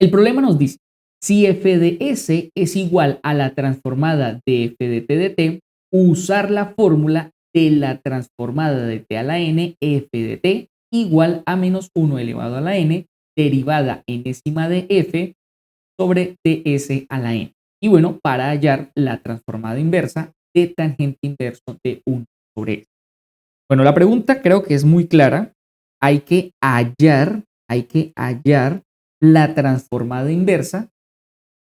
El problema nos dice, si f de s es igual a la transformada de f de t de t, usar la fórmula de la transformada de t a la n f de t igual a menos 1 elevado a la n derivada enésima de f sobre ds a la n. Y bueno, para hallar la transformada inversa de tangente inverso de 1 sobre s. Bueno, la pregunta creo que es muy clara. Hay que hallar la transformada inversa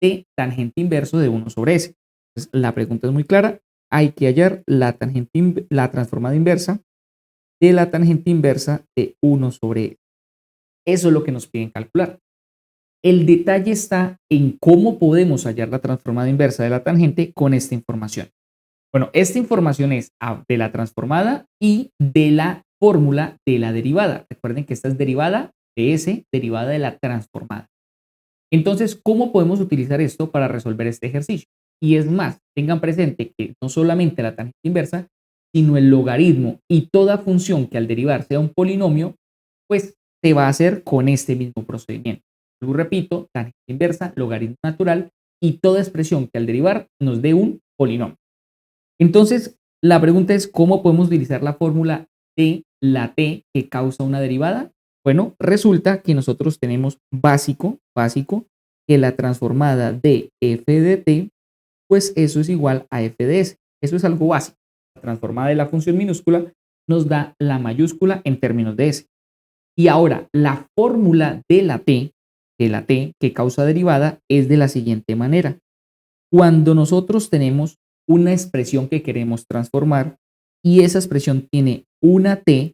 de tangente inverso de 1 sobre s. Entonces, la pregunta es muy clara. Hay que hallar la transformada inversa de la tangente inversa de 1 sobre s. Eso es lo que nos piden calcular. El detalle está en cómo podemos hallar la transformada inversa de la tangente con esta información. Bueno, esta información es de la transformada y de la fórmula de la derivada. Recuerden que esta es derivada de s, derivada de la transformada. Entonces, ¿cómo podemos utilizar esto para resolver este ejercicio? Y es más, tengan presente que no solamente la tangente inversa, sino el logaritmo y toda función que al derivar sea un polinomio, pues se va a hacer con este mismo procedimiento. Lo repito, tangente inversa, logaritmo natural y toda expresión que al derivar nos dé un polinomio. Entonces, la pregunta es, ¿cómo podemos utilizar la fórmula de la t que causa una derivada? Bueno, resulta que nosotros tenemos básico, que la transformada de f de t, pues eso es igual a f de s. Eso es algo básico. La transformada de la función minúscula nos da la mayúscula en términos de s. Y ahora, la fórmula de la t que causa derivada es de la siguiente manera. Cuando nosotros tenemos una expresión que queremos transformar y esa expresión tiene una t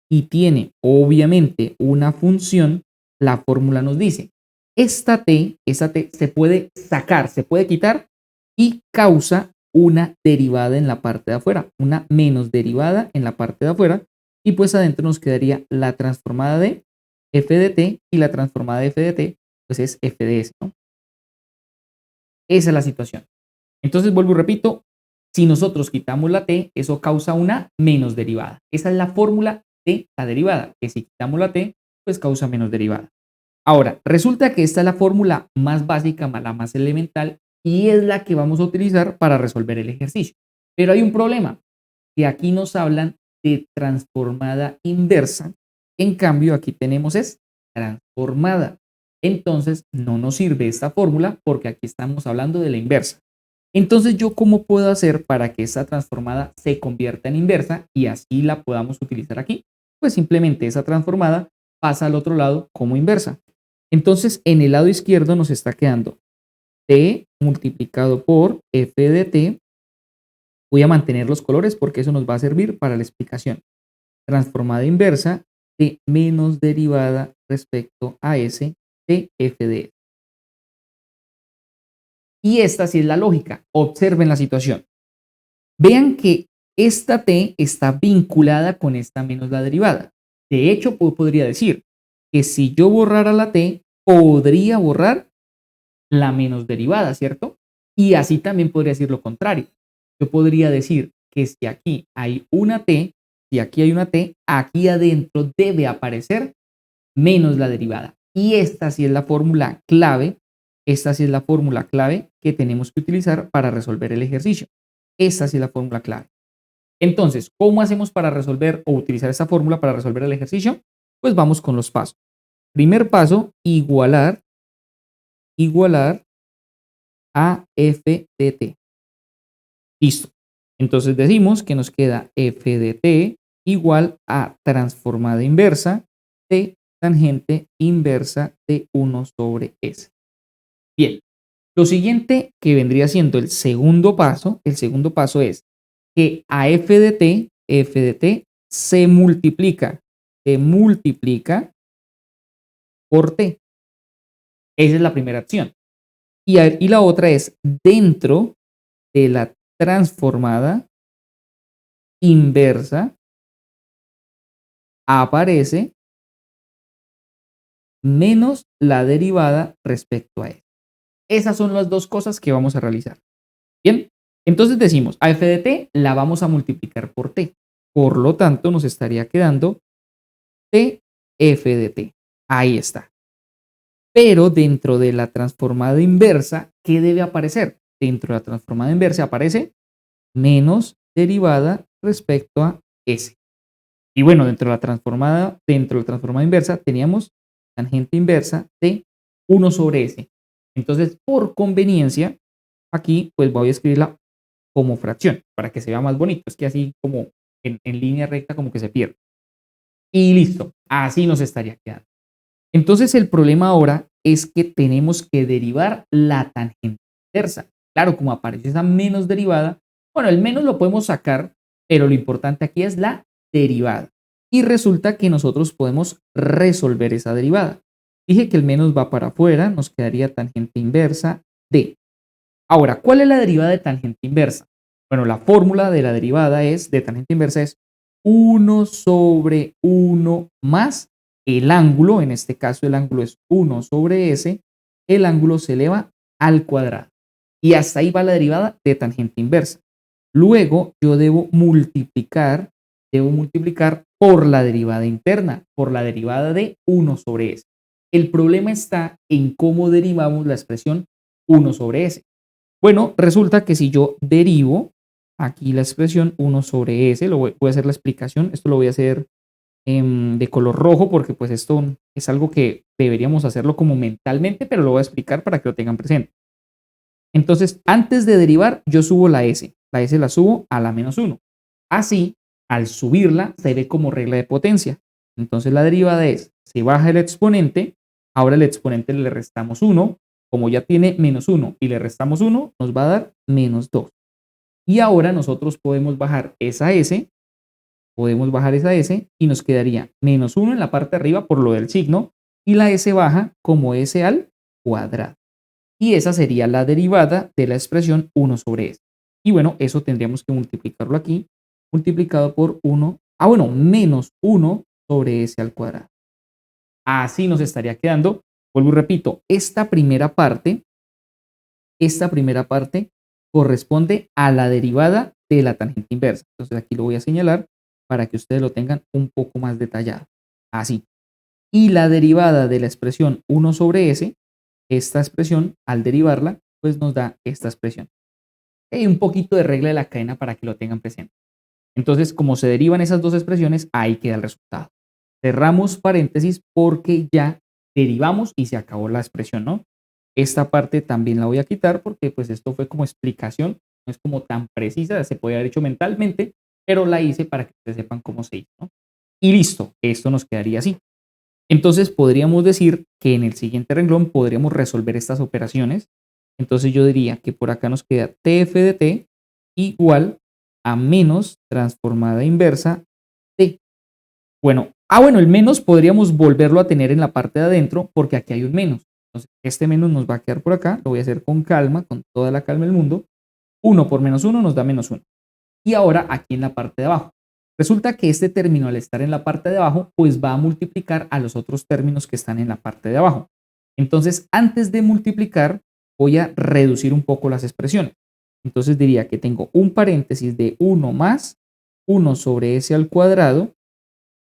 y tiene obviamente una función, la fórmula nos dice, esa t se puede sacar, se puede quitar y causa una derivada en la parte de afuera, una menos derivada en la parte de afuera, y pues adentro nos quedaría la transformada de f de t y la transformada de f de t pues es f de s, ¿no? Esa es la situación. Entonces vuelvo y repito, si nosotros quitamos la t, eso causa una menos derivada. Esa es la fórmula de la derivada, que si quitamos la t, pues causa menos derivada. Ahora, resulta que esta es la fórmula más básica, la más elemental, y es la que vamos a utilizar para resolver el ejercicio. Pero hay un problema, que aquí nos hablan de transformada inversa, en cambio aquí tenemos es transformada. Entonces no nos sirve esta fórmula porque aquí estamos hablando de la inversa. Entonces, ¿yo cómo puedo hacer para que esta transformada se convierta en inversa y así la podamos utilizar aquí? Pues simplemente esa transformada pasa al otro lado como inversa. Entonces, en el lado izquierdo nos está quedando t multiplicado por f de t. Voy a mantener los colores porque eso nos va a servir para la explicación. Transformada inversa de menos derivada respecto a s de f de s. Y esta sí es la lógica. Observen la situación. Vean que esta t está vinculada con esta menos la derivada. De hecho, podría decir que si yo borrara la t, podría borrar la menos derivada, ¿cierto? Y así también podría decir lo contrario. Yo podría decir que si aquí hay una t, aquí adentro debe aparecer menos la derivada. Y esta sí es la fórmula clave. Esta sí es la fórmula clave que tenemos que utilizar para resolver el ejercicio. Esta sí es la fórmula clave. Entonces, ¿cómo hacemos para resolver o utilizar esta fórmula para resolver el ejercicio? Pues vamos con los pasos. Primer paso, igualar a f de t. Listo. Entonces decimos que nos queda f de t igual a transformada inversa de tangente inversa de 1 sobre s. Bien, lo siguiente que vendría siendo el segundo paso es que a f de t se multiplica por t. Esa es la primera acción. Y la otra es dentro de la transformada inversa aparece menos la derivada respecto a él. Esas son las dos cosas que vamos a realizar. Bien, entonces decimos a f de t la vamos a multiplicar por t. Por lo tanto, nos estaría quedando t f de t. Ahí está. Pero dentro de la transformada inversa, ¿qué debe aparecer? Dentro de la transformada inversa aparece menos derivada respecto a S. Y bueno, dentro de la transformada inversa teníamos tangente inversa de 1 sobre S. Entonces, por conveniencia, aquí pues voy a escribirla como fracción para que se vea más bonito. Es que así como en línea recta como que se pierde. Y listo, así nos estaría quedando. Entonces el problema ahora es que tenemos que derivar la tangente inversa. Claro, como aparece esa menos derivada, bueno, el menos lo podemos sacar, pero lo importante aquí es la derivada. Y resulta que nosotros podemos resolver esa derivada. Dije que el menos va para afuera, nos quedaría tangente inversa de. Ahora, ¿cuál es la derivada de tangente inversa? Bueno, la fórmula de la derivada de tangente inversa es 1 sobre 1 más el ángulo, en este caso el ángulo es 1 sobre S, el ángulo se eleva al cuadrado. Y hasta ahí va la derivada de tangente inversa. Luego yo debo multiplicar por la derivada interna, por la derivada de 1 sobre S. El problema está en cómo derivamos la expresión 1 sobre S. Bueno, resulta que si yo derivo aquí la expresión 1 sobre S, voy a hacer la explicación, esto lo voy a hacer de color rojo porque pues esto es algo que deberíamos hacerlo como mentalmente, pero lo voy a explicar para que lo tengan presente. Entonces, antes de derivar, yo subo la S la subo a la menos 1. Así, al subirla, se ve como regla de potencia. Entonces la derivada es, se baja el exponente, ahora el exponente le restamos 1, como ya tiene menos 1 y le restamos 1, nos va a dar menos 2. Y ahora nosotros podemos bajar esa S y nos quedaría menos 1 en la parte de arriba por lo del signo y la S baja como S al cuadrado. Y esa sería la derivada de la expresión 1 sobre S. Y bueno, eso tendríamos que multiplicarlo aquí, multiplicado por 1, menos 1 sobre S al cuadrado. Así nos estaría quedando. Vuelvo y repito, esta primera parte corresponde a la derivada de la tangente inversa. Entonces aquí lo voy a señalar para que ustedes lo tengan un poco más detallado. Así. Y la derivada de la expresión 1 sobre S, esta expresión, al derivarla, pues nos da esta expresión. Hay un poquito de regla de la cadena para que lo tengan presente. Entonces, como se derivan esas dos expresiones, ahí queda el resultado. Cerramos paréntesis porque ya derivamos y se acabó la expresión, ¿no? Esta parte también la voy a quitar porque pues esto fue como explicación, no es como tan precisa, se puede haber hecho mentalmente, pero la hice para que ustedes sepan cómo se hizo, ¿no? Y listo, esto nos quedaría así. Entonces podríamos decir que en el siguiente renglón podríamos resolver estas operaciones. Entonces yo diría que por acá nos queda TF de T igual a menos transformada inversa T. Bueno, el menos podríamos volverlo a tener en la parte de adentro porque aquí hay un menos. Entonces este menos nos va a quedar por acá, lo voy a hacer con calma, con toda la calma del mundo. 1 por menos 1 nos da menos 1. Y ahora aquí en la parte de abajo. Resulta que este término al estar en la parte de abajo, pues va a multiplicar a los otros términos que están en la parte de abajo. Entonces, antes de multiplicar, voy a reducir un poco las expresiones. Entonces diría que tengo un paréntesis de 1 más 1 sobre S al cuadrado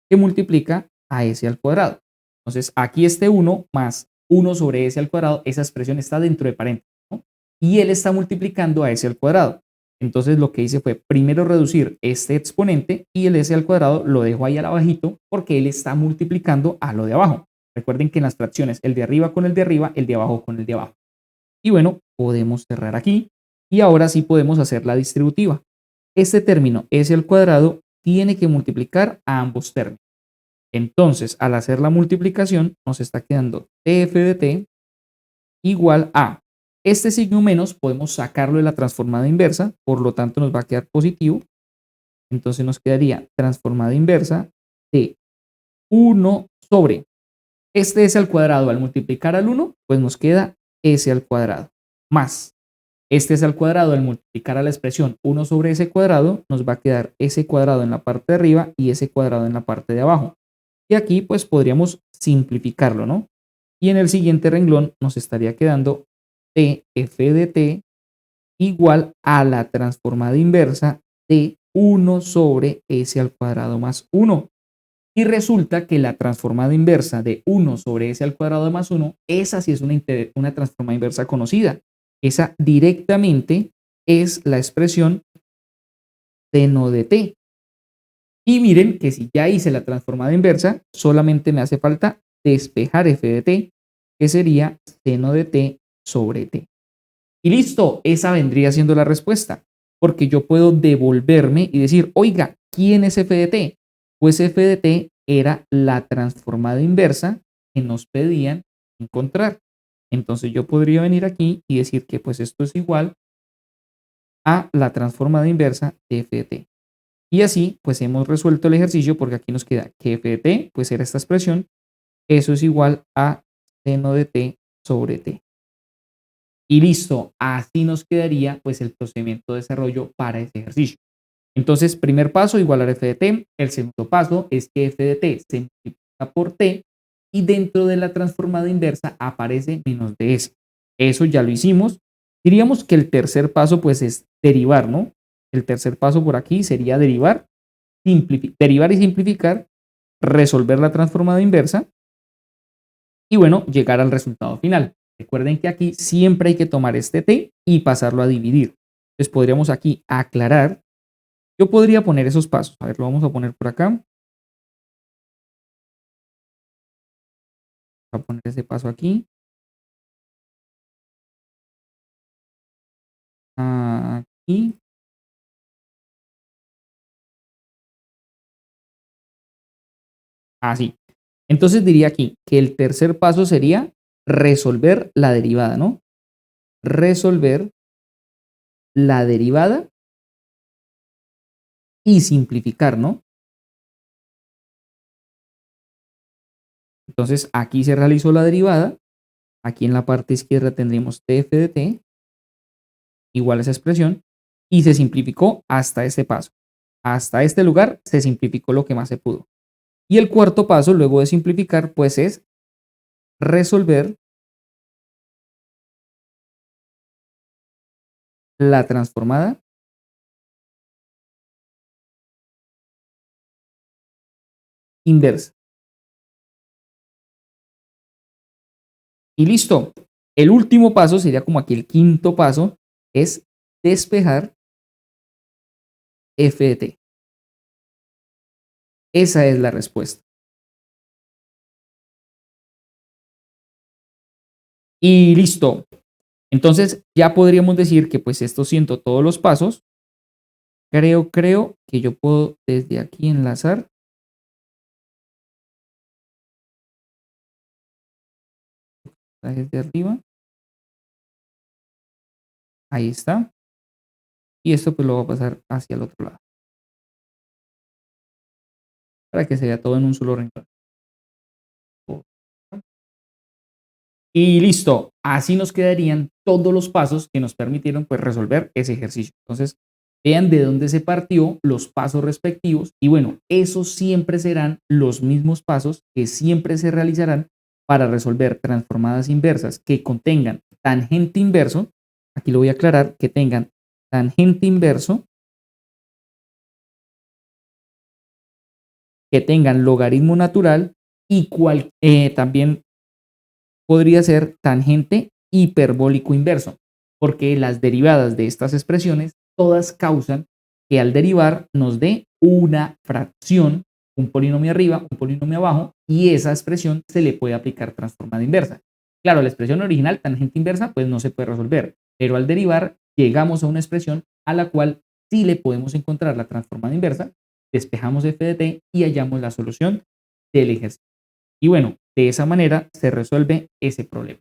que multiplica a S al cuadrado. Entonces, aquí este 1 más 1 sobre S al cuadrado, esa expresión está dentro de paréntesis, ¿no? Y él está multiplicando a S al cuadrado. Entonces lo que hice fue primero reducir este exponente y el S al cuadrado lo dejo ahí al abajito porque él está multiplicando a lo de abajo. Recuerden que en las fracciones el de arriba con el de arriba, el de abajo con el de abajo. Y bueno, podemos cerrar aquí y ahora sí podemos hacer la distributiva. Este término S al cuadrado tiene que multiplicar a ambos términos. Entonces, al hacer la multiplicación, nos está quedando TF de T igual a este signo menos, podemos sacarlo de la transformada inversa, por lo tanto nos va a quedar positivo. Entonces nos quedaría transformada inversa de 1 sobre este S al cuadrado al multiplicar al 1, pues nos queda S al cuadrado, más este S al cuadrado al multiplicar a la expresión 1 sobre S cuadrado, nos va a quedar S cuadrado en la parte de arriba y S cuadrado en la parte de abajo. Y aquí pues podríamos simplificarlo, ¿no? Y en el siguiente renglón nos estaría quedando TF de T igual a la transformada inversa de 1 sobre S al cuadrado más 1. Y resulta que la transformada inversa de 1 sobre s al cuadrado más 1, esa sí es una transformada inversa conocida. Esa directamente es la expresión seno de t. Y miren que si ya hice la transformada inversa, solamente me hace falta despejar f de t, que sería seno de t sobre t. Y listo, esa vendría siendo la respuesta, porque yo puedo devolverme y decir, oiga, ¿quién es f de t? Pues f de t era la transformada inversa que nos pedían encontrar. Entonces yo podría venir aquí y decir que pues esto es igual a la transformada inversa de f de t. Y así pues hemos resuelto el ejercicio porque aquí nos queda que f de t pues era esta expresión, eso es igual a seno de t sobre t. Y listo, así nos quedaría pues el procedimiento de desarrollo para ese ejercicio. Entonces, primer paso, igualar f de t. El segundo paso es que f de t se multiplica por t y dentro de la transformada inversa aparece menos de s. Eso ya lo hicimos. Diríamos que el tercer paso pues es derivar, ¿no? El tercer paso por aquí sería derivar y simplificar, resolver la transformada inversa y bueno, llegar al resultado final. Recuerden que aquí siempre hay que tomar este t y pasarlo a dividir. Entonces podríamos aquí aclarar. Yo podría poner esos pasos. A ver, lo vamos a poner por acá. Voy a poner ese paso aquí. Aquí. Así. Entonces diría aquí que el tercer paso sería resolver la derivada, ¿no? Resolver la derivada y simplificar, ¿no? Entonces aquí se realizó la derivada. Aquí en la parte izquierda tendríamos tf de t igual a esa expresión y se simplificó hasta este paso. Hasta este lugar se simplificó lo que más se pudo. Y el cuarto paso, luego de simplificar, pues es resolver la transformada inversa. Y listo. El último paso sería como aquí el quinto paso, es despejar f de t. Esa es la respuesta. Y listo. Entonces ya podríamos decir que pues esto siendo todos los pasos, creo que yo puedo desde aquí enlazar. Desde arriba. Ahí está. Y esto pues lo voy a pasar hacia el otro lado. Para que se vea todo en un solo renglón. Y listo, así nos quedarían todos los pasos que nos permitieron pues resolver ese ejercicio. Entonces, vean de dónde se partió, los pasos respectivos y bueno, esos siempre serán los mismos pasos que siempre se realizarán para resolver transformadas inversas que contengan tangente inverso. Aquí lo voy a aclarar, que tengan tangente inverso, que tengan logaritmo natural y también podría ser tangente hiperbólico inverso, porque las derivadas de estas expresiones todas causan que al derivar nos dé una fracción, un polinomio arriba, un polinomio abajo, y esa expresión se le puede aplicar transformada inversa. Claro, la expresión original, tangente inversa, pues no se puede resolver, pero al derivar llegamos a una expresión a la cual sí le podemos encontrar la transformada inversa, despejamos f de t y hallamos la solución del ejercicio. Y bueno, de esa manera se resuelve ese problema.